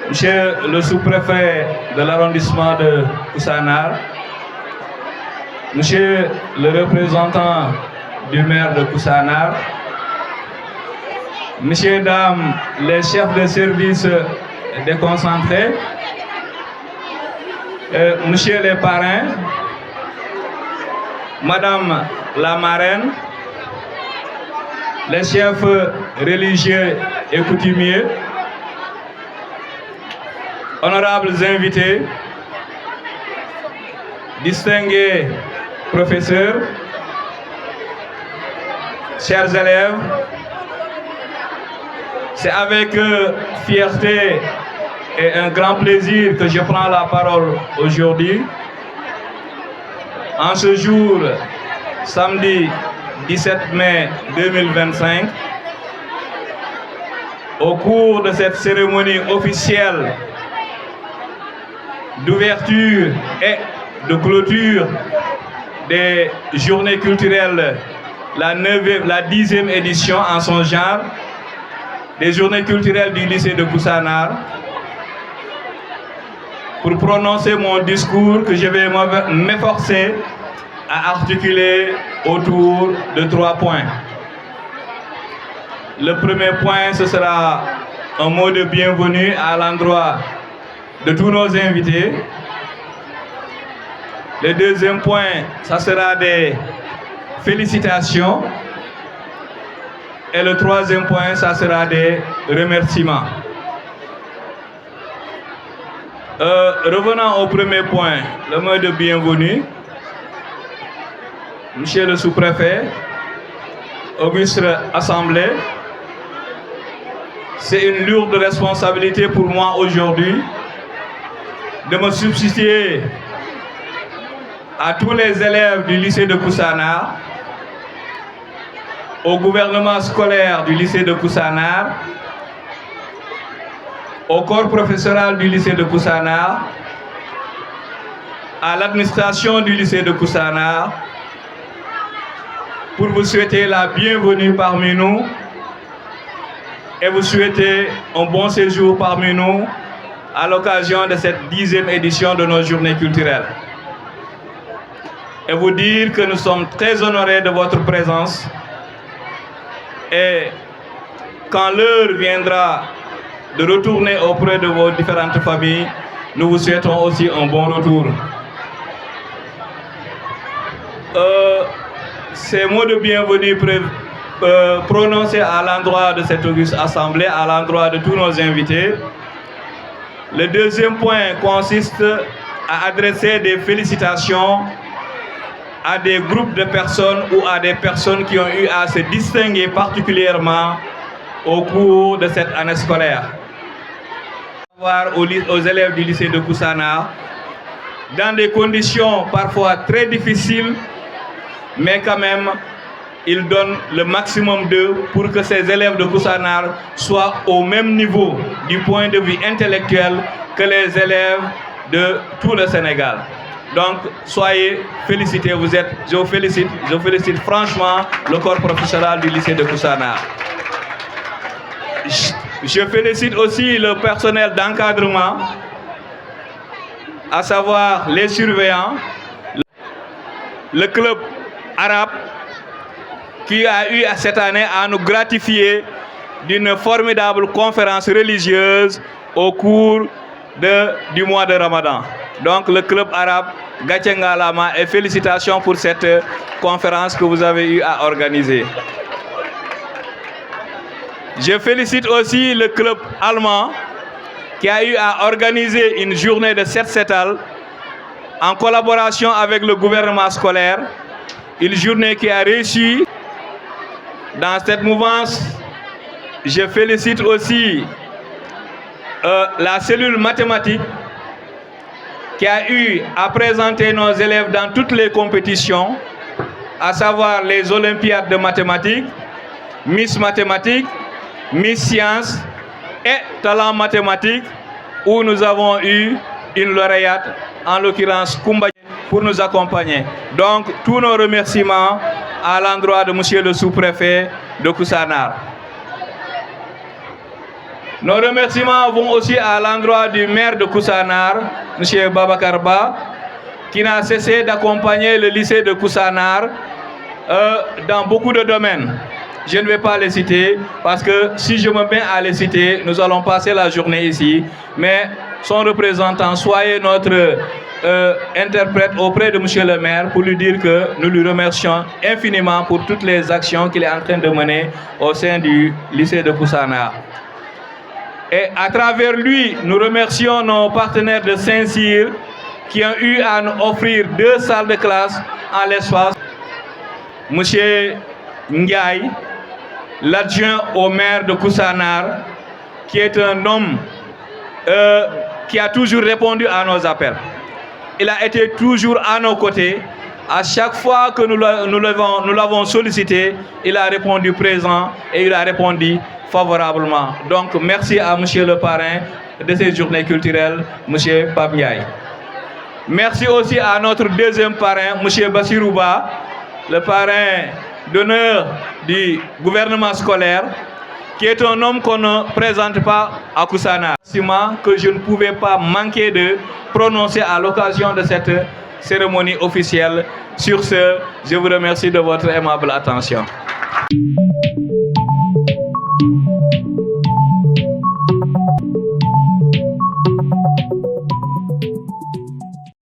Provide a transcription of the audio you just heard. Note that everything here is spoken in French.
Monsieur le sous-préfet de l'arrondissement de Koussanar, Monsieur le représentant du maire de Koussanar, Messieurs, Dames, les chefs de service déconcentrés, Messieurs les parrains, Madame la marraine, les chefs religieux et coutumiers, honorables invités, distingués professeurs, chers élèves, c'est avec fierté et un grand plaisir que je prends la parole aujourd'hui. En ce jour, samedi 17 mai 2025, au cours de cette cérémonie officielle d'ouverture et de clôture des journées culturelles, la 10e édition en son genre, des journées culturelles du lycée de Koussanar, pour prononcer mon discours que je vais m'efforcer à articuler autour de 3 points. Le premier point, ce sera un mot de bienvenue à l'endroit de tous nos invités. Le deuxième point, ça sera des félicitations. Et le troisième point, ça sera des remerciements. Revenons au premier point, le mot de bienvenue. Monsieur le sous-préfet, auguste assemblée, c'est une lourde responsabilité pour moi aujourd'hui de me substituer à tous les élèves du lycée de Koussanar, au gouvernement scolaire du lycée de Koussanar, au corps professoral du lycée de Koussanar, à l'administration du lycée de Koussanar, pour vous souhaiter la bienvenue parmi nous et vous souhaiter un bon séjour parmi nous à l'occasion de cette 10e édition de nos journées culturelles. Et vous dire que nous sommes très honorés de votre présence et quand l'heure viendra de retourner auprès de vos différentes familles, nous vous souhaitons aussi un bon retour. Ces mots de bienvenue prononcés à l'endroit de cette auguste assemblée, à l'endroit de tous nos invités. Le deuxième point consiste à adresser des félicitations à des groupes de personnes ou à des personnes qui ont eu à se distinguer particulièrement au cours de cette année scolaire. Aux élèves du lycée de Koussanar, dans des conditions parfois très difficiles, mais quand même, ils donnent le maximum d'eux pour que ces élèves de Koussanar soient au même niveau du point de vue intellectuel que les élèves de tout le Sénégal. Donc, soyez félicités, je félicite franchement le corps professoral du lycée de Koussanar. Je félicite aussi le personnel d'encadrement, à savoir les surveillants, le club arabe qui a eu cette année à nous gratifier d'une formidable conférence religieuse au cours du mois de Ramadan. Donc le club arabe, Gatchenga Lama, et félicitations pour cette conférence que vous avez eu à organiser. Je félicite aussi le club allemand qui a eu à organiser une journée de Set-Setal en collaboration avec le gouvernement scolaire, une journée qui a réussi. Dans cette mouvance, je félicite aussi la cellule mathématique qui a eu à présenter nos élèves dans toutes les compétitions, à savoir les Olympiades de mathématiques, Miss Mathématiques, Miss Sciences et Talent Mathématiques, où nous avons eu une lauréate, en l'occurrence Koumba, pour nous accompagner. Donc, tous nos remerciements à l'endroit de monsieur le sous-préfet de Koussanar. Nos remerciements vont aussi à l'endroit du maire de Koussanar, monsieur Babacar Ba, qui n'a cessé d'accompagner le lycée de Koussanar dans beaucoup de domaines. Je ne vais pas les citer parce que si je me mets à les citer, nous allons passer la journée ici. Mais son représentant, soyez notre interprète auprès de monsieur le maire pour lui dire que nous lui remercions infiniment pour toutes les actions qu'il est en train de mener au sein du lycée de Koussanar. Et à travers lui, nous remercions nos partenaires de Saint-Cyr qui ont eu à nous offrir 2 salles de classe en l'espace. Monsieur Ndiaye, l'adjoint au maire de Koussanar, qui est un homme qui a toujours répondu à nos appels. Il a été toujours à nos côtés. À chaque fois que nous l'avons sollicité, il a répondu présent et il a répondu favorablement. Donc, merci à monsieur le parrain de ces journées culturelles, monsieur Pabiaï. Merci aussi à notre deuxième parrain, monsieur Bassirouba, le parrain d'honneur du gouvernement scolaire, qui est un homme qu'on ne présente pas à Koussanar. Que je ne pouvais pas manquer de prononcer à l'occasion de cette cérémonie officielle. Sur ce, je vous remercie de votre aimable attention.